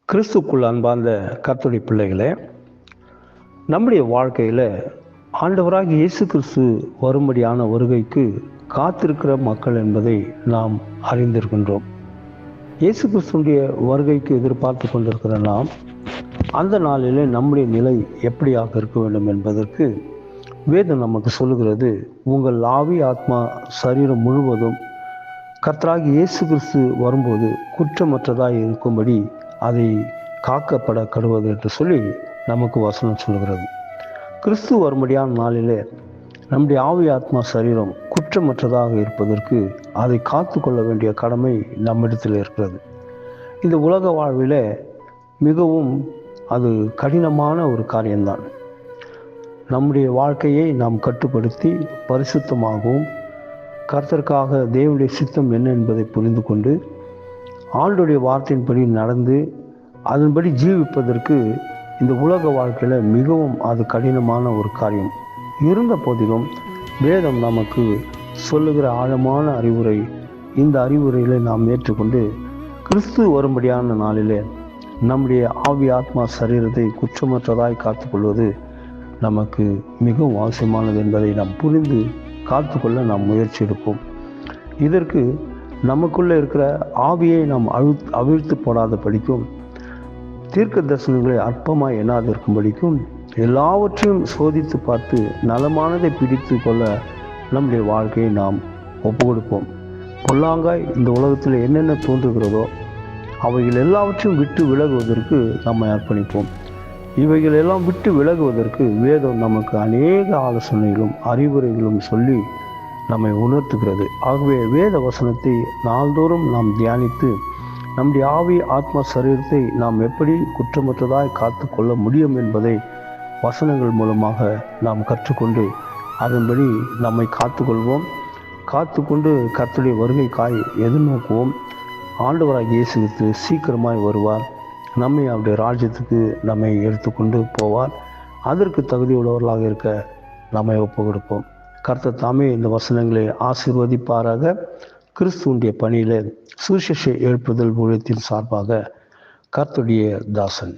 கிறிஸ்துக்குள் அன்பார்ந்த கர்த்தருடைய பிள்ளைகளே, நம்முடைய வாழ்க்கையில் ஆண்டவராகிய இயேசு கிறிஸ்து வரும்படியான வருகைக்கு காத்திருக்கிற மக்கள் என்பதை நாம் அறிந்திருக்கின்றோம். இயேசு கிறிஸ்துடைய வருகைக்கு எதிர்பார்த்து கொண்டிருக்கிற நாம் அந்த நாளிலே நம்முடைய நிலை எப்படியாக இருக்க வேண்டும் என்பதற்கு வேதம் நமக்கு சொல்லுகிறது, உங்கள் ஆவி ஆத்மா சரீரம் முழுவதும் கர்த்தராகிய இயேசு கிறிஸ்து வரும்போது குற்றமற்றதாய் இருக்கும்படி அதை காக்கப்பட கடுவது என்று சொல்லி நமக்கு வசனம் சொல்கிறது. கிறிஸ்து வரும்படியான நாளிலே நம்முடைய ஆவி ஆத்மா சரீரம் குற்றமற்றதாக இருப்பதற்கு அதை காத்து கொள்ள வேண்டிய கடமை நம்மிடத்தில் இருக்கிறது. இந்த உலக வாழ்வில் மிகவும் அது கடினமான ஒரு காரியம்தான். நம்முடைய வாழ்க்கையை நாம் கட்டுப்படுத்தி பரிசுத்தமாகவும் கர்த்தருக்காக தேவனுடைய சித்தம் என்ன என்பதை புரிந்து கொண்டு ஆண்டவருடைய வார்த்தையின்படி நடந்து அதன்படி ஜீவிப்பதற்கு இந்த உலக வாழ்க்கையில் மிகவும் அது கடினமான ஒரு காரியம். இருந்த போதிலும் வேதம் நமக்கு சொல்லுகிற ஆழமான அறிவுரை, இந்த அறிவுரைகளை நாம் ஏற்றுக்கொண்டு கிறிஸ்து வரும்படியான நாளிலே நம்முடைய ஆவி ஆத்மா சரீரத்தை குற்றமற்றதாய் காத்துக்கொள்வது நமக்கு மிகவும் அவசியமானது என்பதை நாம் புரிந்து காத்துக்கொள்ள நாம் முயற்சி எடுப்போம். இதற்கு நமக்குள்ளே இருக்கிற ஆவியை நாம் அவிழ்த்து போடாத படிக்கும், தீர்க்க தரிசனங்களை அற்பமாய் எண்ணாதிருக்கும்படிக்கும் எல்லாவற்றையும் சோதித்து பார்த்து நலமானதை பிடித்து கொள்ள நம்முடைய வாழ்க்கையை நாம் ஒப்பு கொடுப்போம். பொல்லாங்காய் இந்த உலகத்தில் என்னென்ன தோன்றுகிறதோ அவைகள் எல்லாவற்றையும் விட்டு விலகுவதற்கு நம்மை அர்ப்பணிப்போம். இவைகள் எல்லாம் விட்டு விலகுவதற்கு வேதம் நமக்கு அநேக ஆலோசனைகளும் அறிவுரைகளும் சொல்லி நம்மை உணர்த்துகிறது. ஆகவே வேத வசனத்தை நாள்தோறும் நாம் தியானித்து நம்முடைய ஆவி ஆத்மா சரீரத்தை நாம் எப்படி குற்றமற்றதாய் காத்து கொள்ள முடியும் என்பதை வசனங்கள் மூலமாக நாம் கற்றுக்கொண்டு அதன்படி நம்மை காத்துக்கொள்வோம். காத்துக்கொண்டு கர்த்தருடைய வருகைக்காய் எதிர்நோக்குவோம். ஆண்டவராகிய இயேசு கிறிஸ்து சீக்கிரமாய் வருவார். நம்மை அவருடைய ராஜ்யத்துக்கு நம்மை எடுத்துக்கொண்டு போவார். அதற்கு தகுதியுள்ளவர்களாக இருக்க நம்மை ஒப்பு கொடுப்போம். கர்த்தர் தாமே இந்த வசனங்களை ஆசீர்வதிப்பாராக. கிறிஸ்துவுடைய பணியில் சுவிசேஷ எழுப்புதல் ஊழியத்தின் சார்பாக கர்த்தருடைய தாசன்.